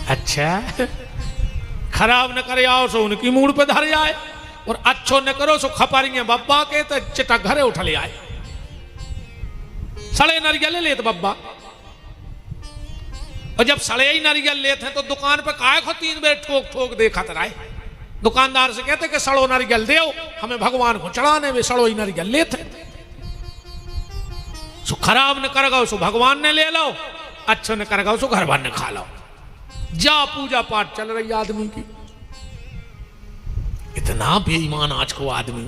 अच्छा, खराब न करे आओ सो उनकी मूड पे धर जाए, और अच्छो न करो सो खपारिए बब्बा के तो चिटा घरे उठ ले आए। सड़े नारियल लेत बब्बा, और जब सड़े ही नारियल लेते हैं तो दुकान पे काय को 3 बेर ठोक ठोक देखा रहा है। दुकानदार से कहते कि सड़ो नारियल दे, हमें भगवान को चढ़ाने में सड़ो ही नारियल लेते। सो खराब न करेगा सो भगवान ने ले लो, अच्छा न करेगा सो घर भर ने खा लो। जा पूजा पाठ चल रही आदमी की। इतना बेईमान आज को आदमी,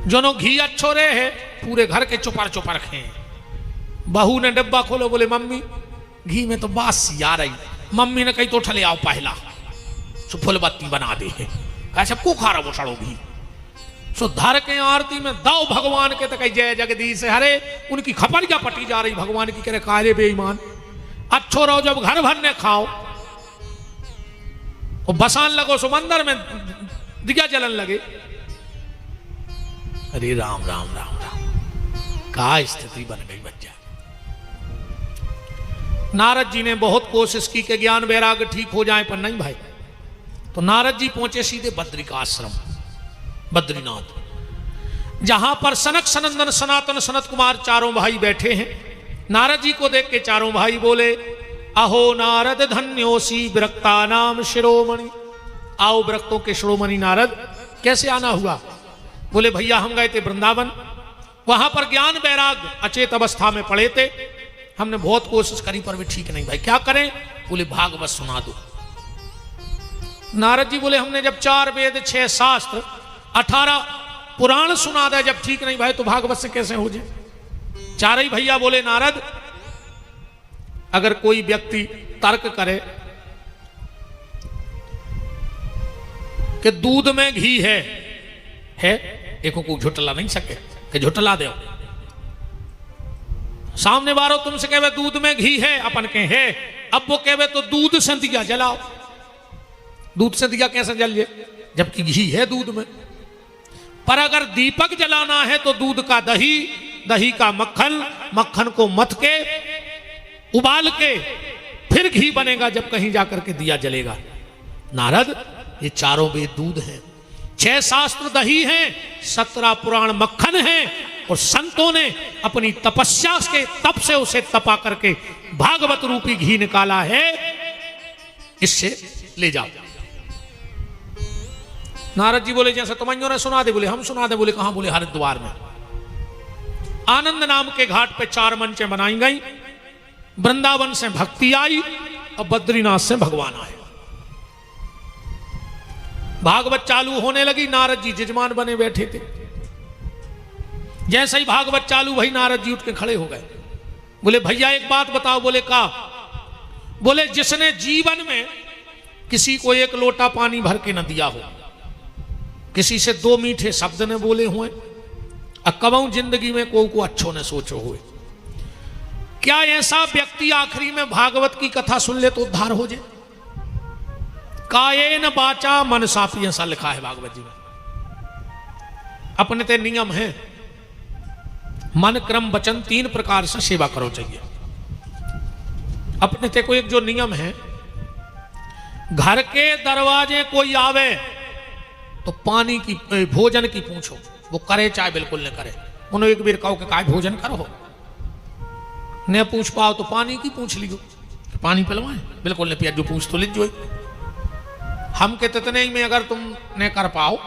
जो घी अच्छो रहे है पूरे घर के चुपर चुपर खे। बहू ने डब्बा खोलो, बोले मम्मी घी में तो बासी आ रही। मम्मी ने कही तो उठले आओ पहला सो फुल बत्ती बना दे। सबको खा रहा वो सड़ो घी। सो धर के आरती में दाओ भगवान के तो कही जय जगदीश हरे। उनकी खपरिया पटी जा रही भगवान की, कह रहे काले बेईमान अच्छो रहो, जब घर भर ने खाओ और बसान लगो सो मंदिर में दिया जलन लगे। अरे राम राम राम राम, का स्थिति बन गई बच्चा। नारद जी ने बहुत कोशिश की कि ज्ञान वैराग्य ठीक हो जाए, पर नहीं भाई। तो नारद जी पहुंचे सीधे बद्री का आश्रम, बद्रीनाथ, जहां पर सनक सनंदन सनातन सनत कुमार चारों भाई बैठे हैं। नारद जी को देख के चारों भाई बोले, अहो नारद धन्योसी विरक्ता नाम शिरोमणि। आओ विरक्तों के शिरोमणि नारद, कैसे आना हुआ? बोले भैया हम गए थे वृंदावन, वहां पर ज्ञान वैराग्य अचेत अवस्था में पड़े थे। हमने बहुत कोशिश करी पर भी ठीक नहीं। भाई क्या करें? बोले भागवत सुना दो। नारद जी बोले हमने जब 4 वेद 6 शास्त्र 18 पुराण सुना दे, जब ठीक नहीं भाई तो भागवत से कैसे हो जाए? चार ही भैया बोले नारद, अगर कोई व्यक्ति तर्क करे कि दूध में घी है एको को झुटला नहीं सके कि झुटला दो। सामने बारो तुमसे कहवे दूध में घी है, अपन के है, अब वो कहवे तो दूध से दिया जलाओ। दूध से दिया कैसे जल जाए जबकि घी है दूध में? पर अगर दीपक जलाना है तो दूध का दही, दही का मक्खन, मक्खन को मथ के उबाल के फिर घी बनेगा, जब कहीं जाकर के दिया जलेगा। नारद ये चारों वेद दूध हैं, 6 शास्त्र दही हैं, 17 पुराण मक्खन हैं, और संतों ने अपनी तपस्या के तप से उसे तपा करके भागवत रूपी घी निकाला है, इससे ले जाओ। नारद जी बोले जैसे तुमने ने सुना दे। बोले हम सुना दे। बोले कहां? बोले हरिद्वार में आनंद नाम के घाट पे 4 मंचें बनाई गई। वृंदावन से भक्ति आई और बद्रीनाथ से भगवान आए। भागवत चालू होने लगी, नारद जी जजमान बने बैठे थे। जैसे ही भागवत चालू भई नारद जी उठ के खड़े हो गए। बोले भैया एक बात बताओ। बोले का? बोले जिसने जीवन में किसी को 1 लोटा पानी भर के न दिया हो, किसी से 2 मीठे शब्द ने बोले हुए, कबहू जिंदगी में को अच्छो ने सोचो हुए, क्या ऐसा व्यक्ति आखिरी में भागवत की कथा सुन ले तो उद्धार हो जाए? कायेन बाचा मनसापि, ऐसा लिखा है भागवत जी में। अपने ते नियम है, मन क्रम वचन 3 प्रकार से सेवा करो चाहिए। अपने ते को एक जो नियम है, घर के दरवाजे कोई आवे तो पानी की भोजन की पूछो, वो करे चाहे बिल्कुल न करे। उन्होंने एक बार कहो कि काय भोजन करो, न पूछ पाओ तो पानी की पूछ लियो, पानी पिलवाए, बिल्कुल न पिया, जो पूछ तो लीजिए। हम के तितने में अगर तुम न कर पाओ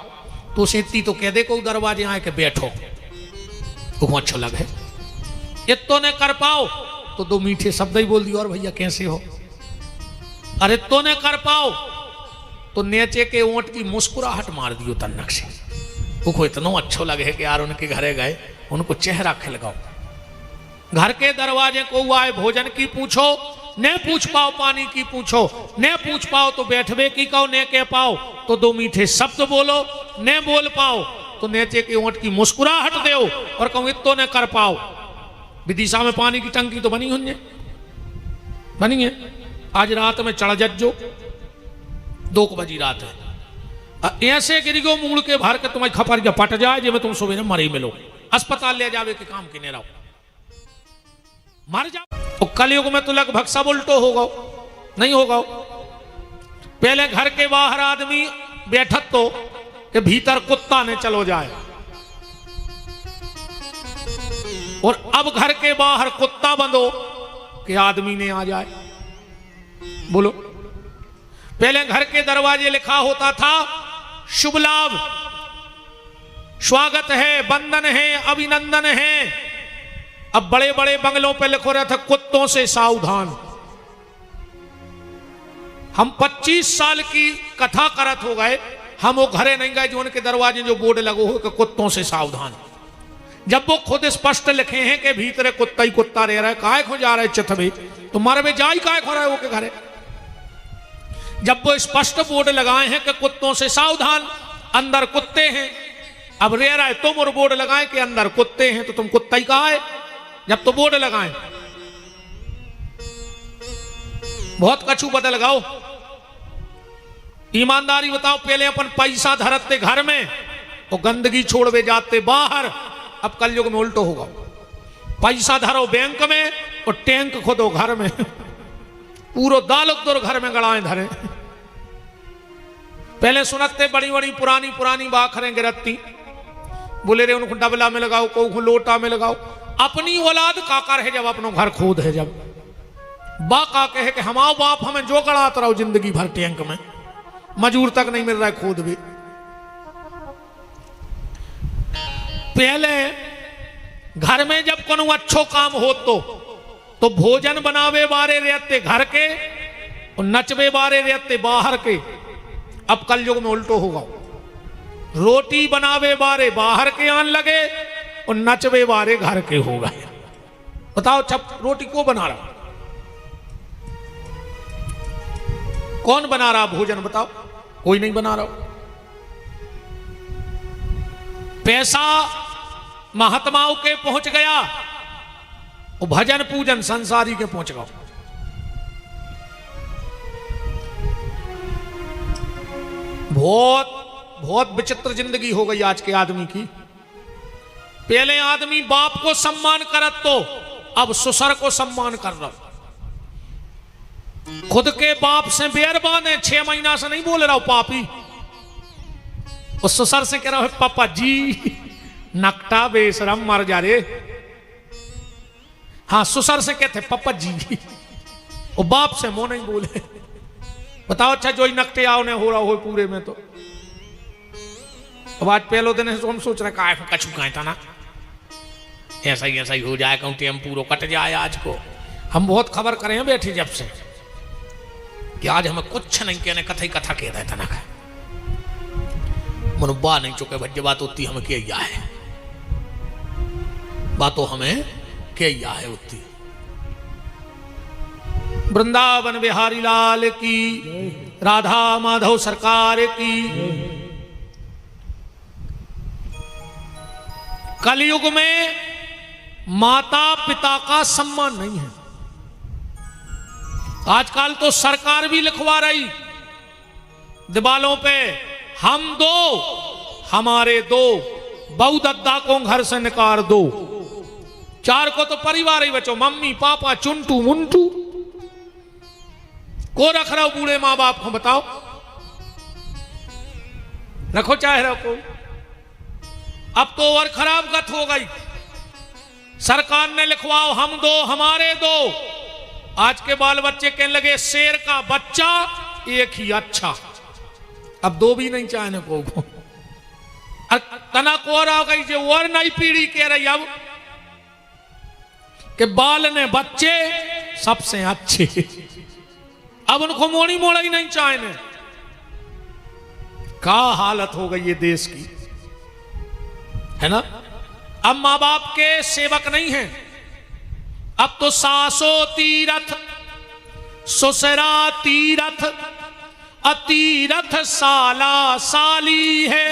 तो सेती तो कह दे को दरवाजे आए के बैठो, वो अच्छा लगे। ये तो न कर पाओ तो 2 मीठे शब्द ही बोल दियो, और भैया कैसे हो? अरे तो न कर पाओ तो नेचे के ऊंट की मुस्कुराहट मार दियो तन्नक से, उनको इतना अच्छा लगे कि यार उनके घरे गए, उनको चेहरा खिलगाओ। घर के दरवाजे को आए भोजन की पूछो, न पूछ पाओ पानी की पूछो, न पूछ पाओ तो बैठवे की कहो, न कह पाओ तो 2 मीठे शब्द बोलो, न बोल पाओ तो नेचे के ऊंट की मुस्कुराहट दो, और कहूं इतो न कर पाओ। विदिशा में पानी की टंकी तो बनी होंगे, बनी है। आज रात में चढ़ जज्जो, 2 बजी रात है, ऐसे गिरिगो मूड़ के भर के तुम्हारी खपर जा पट जाए जे में तुम सुबह मरे मिलो, अस्पताल ले जावे के काम की रहो, मर जाओ। कलयुग में तो लगभग सब उल्टो होगा, नहीं होगा। पहले घर के बाहर आदमी बैठत तो कि भीतर कुत्ता ने चलो जाए, और अब घर के बाहर कुत्ता बंधो कि आदमी ने आ जाए। बोलो, पहले घर के दरवाजे लिखा होता था शुभ लाभ, स्वागत है, बंधन है, अभिनंदन है। अब बड़े बड़े बंगलों पे लिखो रहा था कुत्तों से सावधान। हम 25 साल की कथा करत हो गए, हम वो घरे नहीं गए जो उनके दरवाजे जो बोर्ड लगो हो कि कुत्तों से सावधान। जब वो खुद स्पष्ट लिखे हैं कि भीतर कुत्ता ही कुत्ता रह रहा है, काय खो जा रहा है चित में, तो मर में जाई काय खो रहा है वो के घरे। जब वो स्पष्ट बोर्ड लगाए हैं कि कुत्तों से सावधान, अंदर कुत्ते हैं, अब रह रहा है तुम और बोर्ड लगाए कि अंदर कुत्ते हैं, तो तुम कुत्ता ही कहा है जब तो बोर्ड लगाए। बहुत कछु बदल लगाओ, ईमानदारी बताओ। पहले अपन पैसा धरते घर में और गंदगी छोड़वे जाते बाहर। अब कल युग में उल्टो होगा, पैसा धरो बैंक में और टैंक खोदो घर में। पूरो दाल घर में गड़ाएं धरे। पहले सुनते बड़ी बड़ी पुरानी पुरानी बाखरें गिरती, बोले रे उनको डबला में लगाओ, को लोटा में लगाओ। अपनी औलाद काकर है जब अपनो घर खोद है, जब बा का कहे कि हमाओ बाप हमें जो गड़ात रहो जिंदगी भर टैंक में, मजूर तक नहीं मिल रहा है खोद भी। पहले घर में जब कोनो अच्छो काम हो तो भोजन बनावे बारे रहते घर के और नचवे बारे रहते बाहर के। अब कल युग में उल्टो होगा, रोटी बनावे बारे बाहर के आन लगे और नचवे बारे घर के हो गए। बताओ छप रोटी को बना रहा, कौन बना रहा भोजन बताओ? कोई नहीं बना रहा। पैसा महात्माओं के पहुंच गया और भजन पूजन संसारी के पहुंच गया। बहुत बहुत विचित्र जिंदगी हो गई आज के आदमी की। पहले आदमी बाप को सम्मान करत तो अब ससुर को सम्मान कर रहा। खुद के बाप से बैर बांधे, 6 महीना से नहीं बोल रहा हूं पापी, उस ससुर से कह रहा है पापा जी, नकटा बेशरम मर जा रे। हाँ, ससुर से कहते पापा जी, और बाप से मुंह नहीं बोले। बताओ अच्छा जो ही नकटे आओ ने हो रहा हो पूरे में। तो अब आज पहले दिन हम सोच रहे का कछु कहे था ना, ऐसा ही हो जाए, कहूँ टेम पूरा कट जाए आज को। हम बहुत खबर करे हैं बैठे जब से कि आज हमें कुछ नहीं कहने, कथा ही कथा कह रहे थे ना, मन बा नहीं चुके भज्य बात होती हमें क्या है, बातों हमें क्या है होती। वृंदावन बिहारी लाल की, राधा माधव सरकार की। कलयुग में माता पिता का सम्मान नहीं है। आजकल तो सरकार भी लिखवा रही दीवालों पे, हम दो हमारे दो, बहु दद्दा को घर से निकाल दो। 4 को तो परिवार ही बचो, मम्मी पापा चुंटू मुंटू को रख रहा हो बूढ़े माँ बाप को। बताओ रखो चाहे रखो। अब तो और खराब गत हो गई, सरकार ने लिखवाओ हम दो हमारे दो। आज के बाल बच्चे कहने लगे शेर का बच्चा एक ही अच्छा। अब 2 भी नहीं चाहने को तना को रहा गई जो और नई पीढ़ी कह रही अब कि बाल ने बच्चे सबसे अच्छे। अब उनको मोड़ी मोड़ा ही नहीं चाहने। क्या हालत हो गई ये देश की, है ना। अब मां बाप के सेवक नहीं हैं, अब तो सासो तीरथ ससुरा तीरथ अतीरथ साला साली है।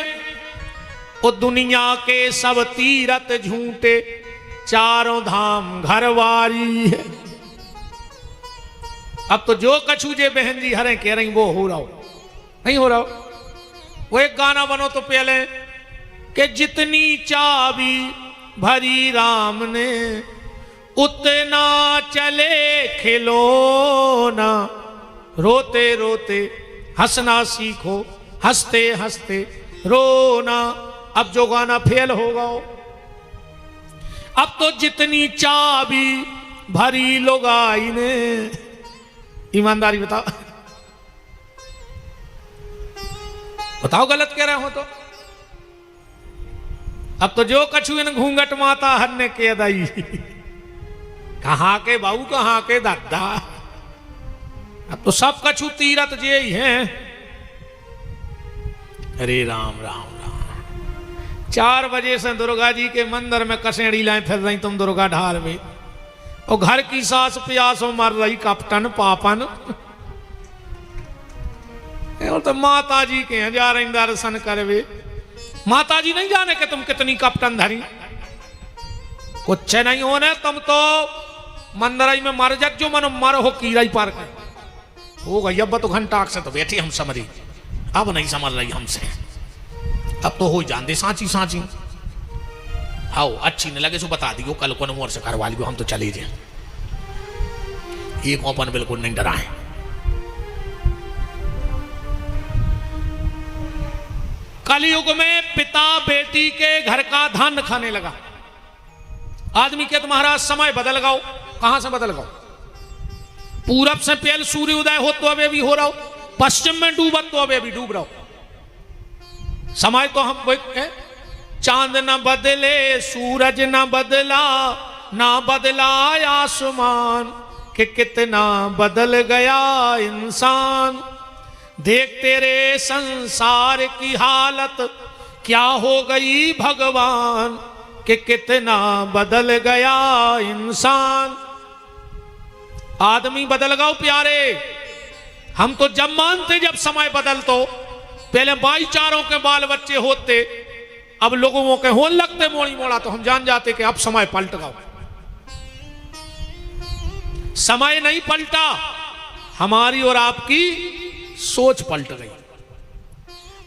वो दुनिया के सब तीरथ झूठे, चारों धाम घरवारी है। अब तो जो कछु जे बहन जी हरे कह रही वो हो रहा हो, नहीं हो रहा हो। वो एक गाना बनो तो पहले कि जितनी चाबी भरी राम ने उतना चले खिलौना, रोते रोते हंसना सीखो, हंसते हंसते रोना। अब जो गाना फेल होगा, अब तो जितनी चाबी भरी लोगाई ने। ईमानदारी बताओ, बताओ गलत कह रहे हो तो। अब तो जो कछु इन घूंघट माता हन्ने के दाई। कहाँ के बाबू, कहाँ के दादा। अब तो सब कछु तीरथ जे ही हैं। अरे राम राम राम। 4 बजे से दुर्गा जी के मंदिर में कसेड़ी लाए फिर रही तुम दुर्गा ढाल में, और घर की सास प्यासों मर रही कपटन पापन। और तो माता जी के हैं जा रही दर्शन करवे। माता जी नहीं जाने कि तुम कितनी कपटन धरी। कुछ नहीं होने, तुम तो मंदिर में मर जा, जो मनो मर हो कीरा ही पार कर हो गई। अब तो घंटा से तो बैठी हम समझी, अब नहीं समझ रही हमसे। अब तो हो जान दे सांची सांची। आओ अच्छी नहीं लगे सो बता दियो, कल को मोर से करवा लियो, हम तो चले जाए। एक ओपन बिल्कुल नहीं डरा है। कलयुग में पिता बेटी के घर का धान खाने लगा। आदमी के तुम्हारा समय बदल गओ। कहां से बदल गओ? पूरब से पहले सूर्य उदय हो तो अबे भी हो रहा हो, पश्चिम में डूबत तो अबे भी डूब रहा हो। समय तो हम चांद न बदले, सूरज न बदला, ना बदला आसमान, कि कितना बदल गया इंसान। देख तेरे संसार की हालत क्या हो गई भगवान, कि कितना बदल गया इंसान। आदमी बदल गओ प्यारे। हम तो जब मानते जब समय बदल, तो पहले भाईचारों के बाल बच्चे होते, अब लोगों के होने लगते मोड़ी मोड़ा, तो हम जान जाते कि अब समय पलट गओ। समय नहीं पलटा, हमारी और आपकी सोच पलट गई।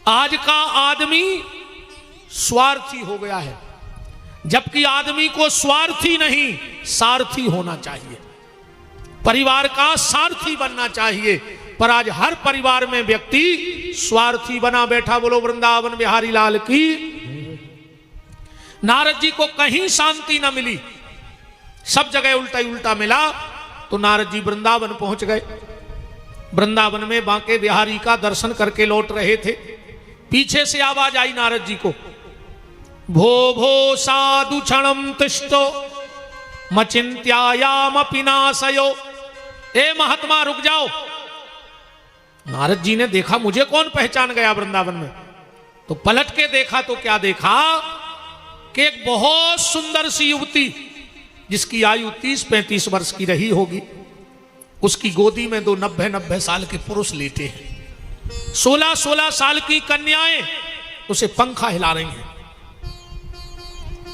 आज का आदमी स्वार्थी हो गया है, जबकि आदमी को स्वार्थी नहीं सारथी होना चाहिए, परिवार का सारथी बनना चाहिए। पर आज हर परिवार में व्यक्ति स्वार्थी बना बैठा। बोलो वृंदावन बिहारी लाल की। नारद जी को कहीं शांति न मिली, सब जगह उल्टा ही उल्टा मिला, तो नारद जी वृंदावन पहुंच गए। वृंदावन में बांके बिहारी का दर्शन करके लौट रहे थे। पीछे से आवाज आई नारद जी को, भो भो साधु क्षणम तिष्ठो मचिंत्यायाम पिनाशयो। ए महात्मा रुक जाओ। नारद जी ने देखा मुझे कौन पहचान गया वृंदावन में, तो पलट के देखा तो क्या देखा कि एक बहुत सुंदर सी युवती, जिसकी आयु 30-35 वर्ष की रही होगी, उसकी गोदी में 2 90-90 साल के पुरुष लेटे हैं। 16-16 साल की कन्याएं उसे पंखा हिला रही हैं।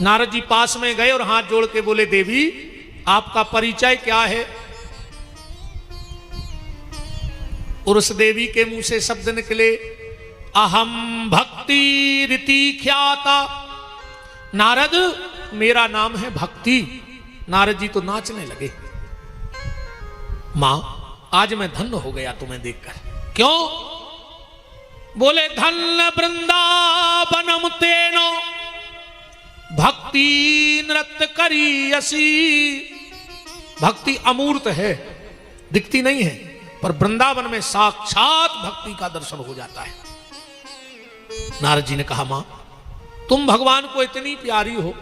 नारद जी पास में गए और हाथ जोड़ के बोले, देवी आपका परिचय क्या है? और उस देवी के मुंह से शब्द निकले, अहम भक्ति रीति ख्याता। नारद मेरा नाम है भक्ति। नारद जी तो नाचने लगे। मां आज मैं धन्य हो गया तुम्हें देखकर। क्यों? बोले धन्य वृंदावनम तेनो भक्ति नृत्य करी असी। भक्ति अमूर्त है, दिखती नहीं है, पर वृंदावन में साक्षात भक्ति का दर्शन हो जाता है। नारद जी ने कहा, मां तुम भगवान को इतनी प्यारी हो,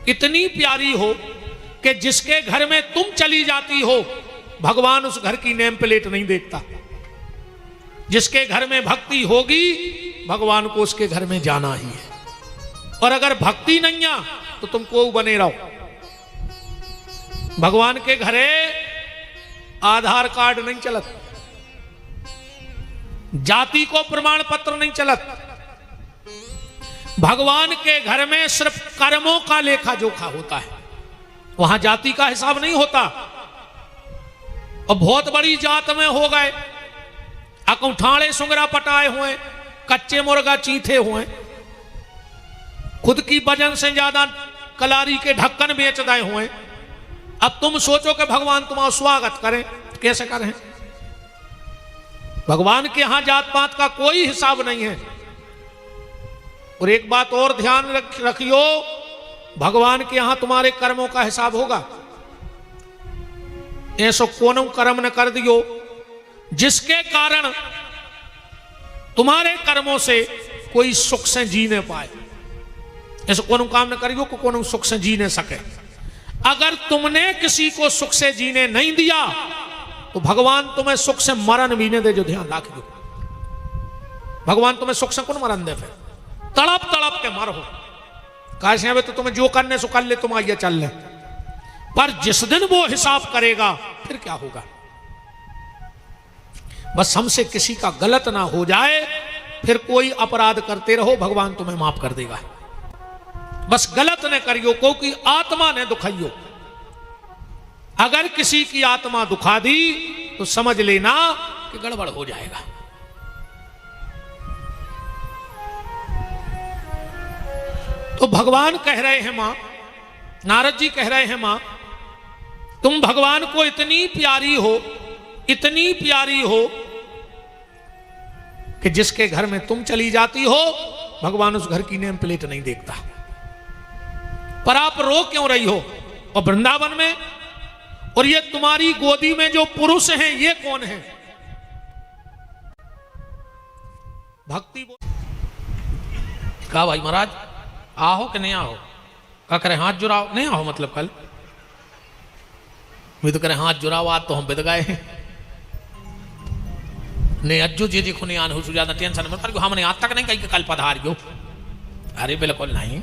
इतनी प्यारी हो कि जिसके घर में तुम चली जाती हो भगवान उस घर की नेम प्लेट नहीं देखता। जिसके घर में भक्ति होगी भगवान को उसके घर में जाना ही है। और अगर भक्ति नहीं है तो तुम को बने रहो। भगवान के घरे आधार कार्ड नहीं चलत, जाति को प्रमाण पत्र नहीं चलत। भगवान के घर में सिर्फ कर्मों का लेखा जोखा होता है, वहां जाति का हिसाब नहीं होता। और बहुत बड़ी जात में हो गए, अकौठाड़े सुंगरा पटाए हुए, कच्चे मुर्गा चीथे हुए, खुद की वजन से ज्यादा कलारी के ढक्कन बेच दाए हुए। अब तुम सोचो कि भगवान तुम्हारा स्वागत करें, कैसे करें? भगवान के यहां जात पात का कोई हिसाब नहीं है। और एक बात और ध्यान रखियो, भगवान के यहां तुम्हारे कर्मों का हिसाब होगा। ऐसो कोनो कर्म न कर दियो जिसके कारण तुम्हारे कर्मों से कोई सुख से जी नहीं पाए। ऐसा कोनो काम न करियो को कोनो सुख से जी नहीं सके। अगर तुमने किसी को सुख से जीने नहीं दिया तो भगवान तुम्हें सुख से मरण भी नहीं दे, जो ध्यान रख दो। भगवान तुम्हें सुख से कौन मरण दे? फिर तड़प तड़प के मर हो। कैसे तो तुम्हें जो करने सो कर ले, तुम आइए चल ले। पर जिस दिन वो हिसाब करेगा फिर क्या होगा? बस हमसे किसी का गलत ना हो जाए, फिर कोई अपराध करते रहो, भगवान तुम्हें माफ कर देगा। बस गलत न करियो, क्योंकि आत्मा ने दुखाइयो। अगर किसी की आत्मा दुखा दी तो समझ लेना कि गड़बड़ हो जाएगा। तो भगवान कह रहे हैं मां, नारद जी कह रहे हैं मां, तुम भगवान को इतनी प्यारी हो, इतनी प्यारी हो कि जिसके घर में तुम चली जाती हो भगवान उस घर की नेम प्लेट नहीं देखता। पर आप रो क्यों रही हो? और वृंदावन में, और ये तुम्हारी गोदी में जो पुरुष हैं ये कौन है? भक्ति कहा भाई महाराज आओ कि नहीं आओ? क्या करे हाथ जुड़ाओ? नहीं आओ मतलब कल मैं तो करे हाथ जुड़ाओ, आज तो हम बिद गए हैं। नहीं अज्जू जी देखो नहीं आने हो ज्यादा टेंशन मत करो, हमने आज तक नहीं कही कि कल पधारियो। अरे बिल्कुल नहीं,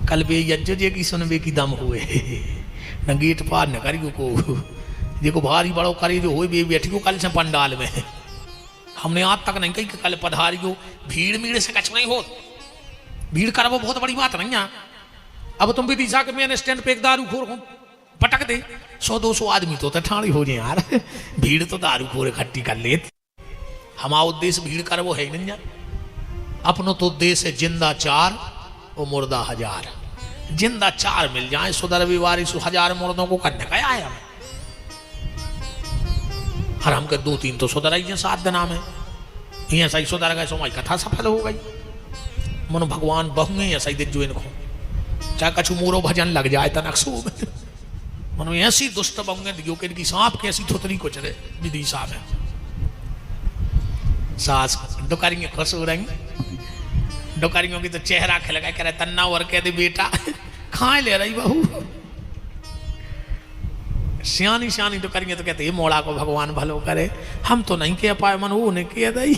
कल भी अज्जू जी की सुनबे की दम हुए न गेट पार न करियो को, देखो भारी बड़ो करी जो हो बैठियो कल से पंडाल में। हमने आज तक नहीं कही कि कल पधारियो। भीड़ मीड़ से कछ नहीं हो, भीड़ कर वो बहुत बड़ी बात नहीं है। अब तुम भी दिशा के मेन स्टैंड पे एक दारू खोर को पटक दे, 100-200 आदमी तो ठाणी हो जाए यार। भीड़ तो दारू खोर इकट्ठी कर ले। हमारा उद्देश्य भीड़ कर वो है ही नहीं। अपनो तो उद्देश्य है जिंदा 4 और मुर्दा 1000। जिंदा 4 मिल जाए सुधर विवारी 1000 मुर्दों को करने का आया हमें। हर हम के 2-3 तो सुधर आई 7 दिन में ये सही सुधर गए, सोमाई कथा सफल हो गई। मनो भगवान बहुए ऐसा ही जो इनको चाहे कछु मोरो भजन लग जाए तनकसो मनो ऐसी दुष्ट बहुए दियो कि इनकी सांप की ऐसी थोतरी को चले विधि साहब है। सास डोकारियां खुश हो रही, डोकारियों की तो चेहरा खिलगा कह रहे तन्ना और कह दे बेटा खाए ले रही बहू। सियानी सियानी डोकारियां तो कहते ये मोड़ा को भगवान भलो करे, हम तो नहीं कह पाए मन वो ने कह दई।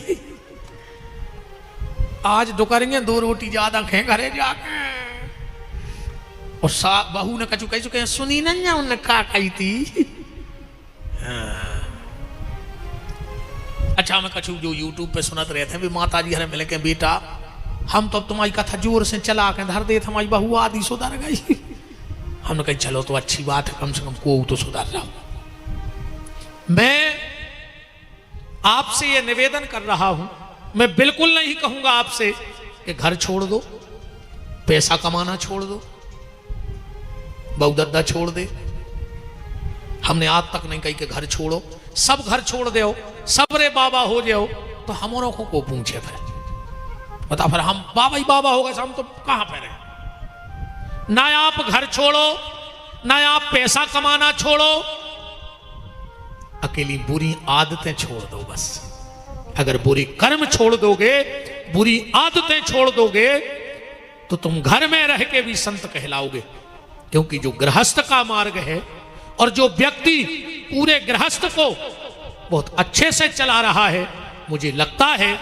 आज डोकारियां 2 रोटी ज्यादा खे घरे जाके और बहू ने कछु कही चुके सुनी नहीं है उनने का कही थी। अच्छा मैं कछु जो यूट्यूब पे सुनत रहे थे भी माता जी हरे मिले के बेटा हम तो तुम्हारी कथा जोर से चला के धर दे, हमारी बहू आदि सुधर गई। हमने कही चलो तो अच्छी बात है, कम से कम को तो सुधर रहा। मैं आपसे ये निवेदन कर रहा हूं, मैं बिल्कुल नहीं कहूंगा आपसे कि घर छोड़ दो, पैसा कमाना छोड़ दो, बहुदद्दा छोड़ दे। हमने आज तक नहीं कही कि घर छोड़ो, सब घर छोड़ दो, सब रे बाबा हो जाओ, तो हम औरों को पूछे फिर बता, फिर हम बाबा ही बाबा हो गए, हम तो कहां पे रहे। ना आप घर छोड़ो, ना आप पैसा कमाना छोड़ो, अकेली बुरी आदतें छोड़ दो बस। अगर बुरी कर्म छोड़ दोगे, बुरी आदतें छोड़ दोगे, तो तुम घर में रह के भी संत कहलाओगे। क्योंकि जो गृहस्थ का मार्ग है और जो व्यक्ति पूरे गृहस्थ को बहुत अच्छे से चला रहा है, मुझे लगता है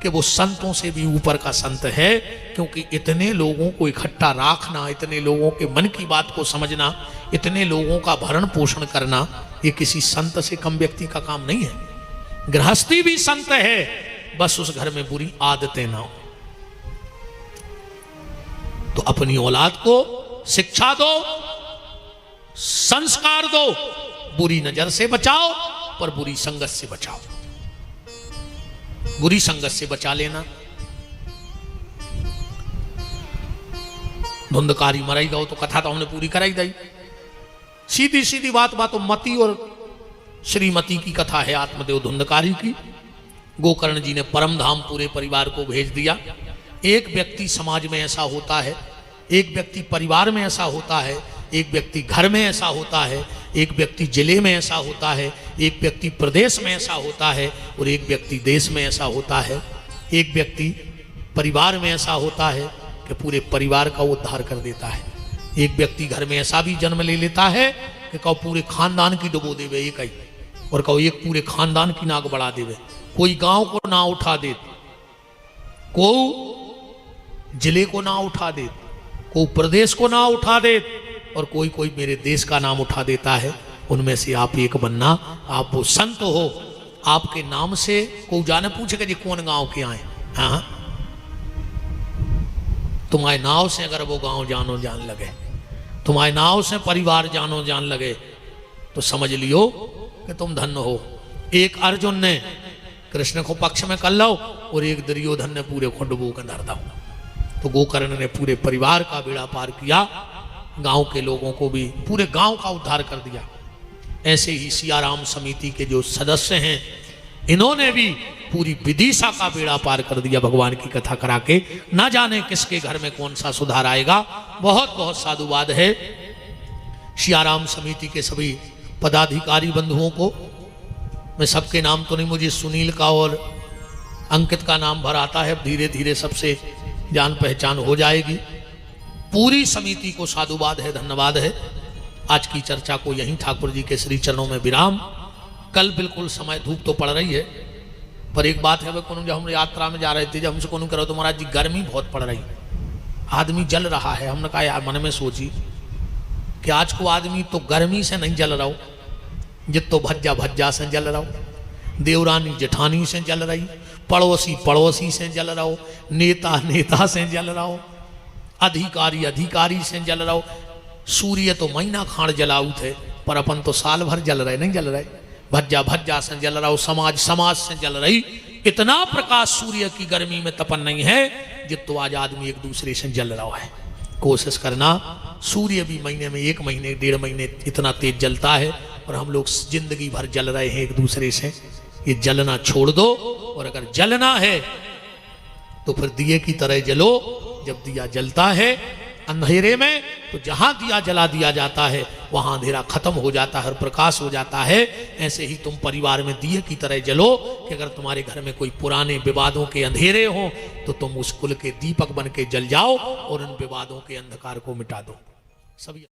कि वो संतों से भी ऊपर का संत है। क्योंकि इतने लोगों को इकट्ठा रखना, इतने लोगों के मन की बात को समझना, इतने लोगों का भरण पोषण करना, ये किसी संत से कम व्यक्ति का काम नहीं है। गृहस्थी भी संत है, बस उस घर में बुरी आदतें ना हो। तो अपनी औलाद को शिक्षा दो, संस्कार दो, बुरी नजर से बचाओ पर बुरी संगत से बचाओ। बुरी संगत से बचा लेना। धुंधकारी मराई गो तो कथा तो हमने पूरी कराई दी। सीधी सीधी बात बातों मती और श्रीमती की कथा है आत्मदेव धुंधकारी की। गोकर्ण जी ने परम धाम पूरे परिवार को भेज दिया। एक व्यक्ति समाज में ऐसा होता है, एक व्यक्ति परिवार में ऐसा होता है, एक व्यक्ति घर में ऐसा होता है, एक व्यक्ति जिले में ऐसा होता है, एक व्यक्ति प्रदेश में ऐसा होता है और एक व्यक्ति देश में ऐसा होता है। एक व्यक्ति परिवार में ऐसा होता है कि पूरे परिवार का उद्धार कर देता है। एक व्यक्ति घर में ऐसा भी जन्म ले लेता है कि कहो पूरे खानदान की डुबो देवे एक ही, और कहो एक पूरे खानदान की नाक बढ़ा देवे। कोई गांव को ना उठा दे, को जिले को ना उठा दे, को प्रदेश को ना उठा दे, और कोई कोई मेरे देश का नाम उठा देता है। उनमें से आप एक बनना, आप वो संत हो। आपके नाम से कोई जाने पूछेगा जी कौन गांव के आए। हाँ, तुम्हारे नाव से अगर वो गांव जानो जान लगे, तुम्हारे नाव से परिवार जानो जान लगे, तो समझ लियो कि तुम धन्य हो। एक अर्जुन ने कृष्ण को पक्ष में कर लो और एक दुर्योधन ने पूरे को डुबो कर धर दो। तो गोकर्ण ने पूरे परिवार का बेड़ा पार किया, गांव के लोगों को भी, पूरे गांव का उद्धार कर दिया। ऐसे ही सियाराम समिति के जो सदस्य हैं, इन्होंने भी पूरी विदिशा का बेड़ा पार कर दिया भगवान की कथा करा के। ना जाने किसके घर में कौन सा सुधार आएगा। बहुत बहुत साधुवाद है सियाराम समिति के सभी पदाधिकारी बंधुओं को। मैं सबके नाम तो नहीं, मुझे सुनील का और अंकित का नाम भर आता है, धीरे धीरे सबसे जान पहचान हो जाएगी। पूरी समिति को साधुवाद है, धन्यवाद है। आज की चर्चा को यहीं ठाकुर जी के श्री चरणों में विराम। कल बिल्कुल समय, धूप तो पड़ रही है, पर एक बात है, जब हम यात्रा में जा रहे थे, जब हमसे कौन करो तो महाराज जी गर्मी बहुत पड़ रही, आदमी जल रहा है। हमने कहा यार, मन में सोची कि आज को आदमी तो गर्मी से नहीं जल रहा हो, जितो भज्जा भज्जा से जल रहा हो, देवरानी जेठानी से जल रही, पड़ोसी पड़ोसी से जल रहा हो, नेता नेता से जल रहा हो, अधिकारी अधिकारी से जल रहा हो। सूर्य तो महीना खाड़ जलाऊ थे, पर अपन तो साल भर जल रहे, नहीं जल रहे। भज्जा भज्जा से जल रहा हो, समाज समाज से जल रही। इतना प्रकाश सूर्य की गर्मी में तपन नहीं है जितो आज आदमी एक दूसरे से जल रहा है। कोशिश करना, सूर्य भी महीने में 1 महीने 1.5 महीने इतना तेज जलता है, और हम लोग जिंदगी भर जल रहे हैं एक दूसरे से। ये जलना छोड़ दो, और अगर जलना है तो फिर दिए की तरह जलो। जब दिया जलता है अंधेरे में, तो जहां दिया जला दिया जाता है वहां अंधेरा खत्म हो जाता है और प्रकाश हो जाता है। ऐसे ही तुम परिवार में दिए की तरह जलो कि अगर तुम्हारे घर में कोई पुराने विवादों के अंधेरे हो तो तुम उस कुल के दीपक बन के जल जाओ और उन विवादों के अंधकार को मिटा दो। सभी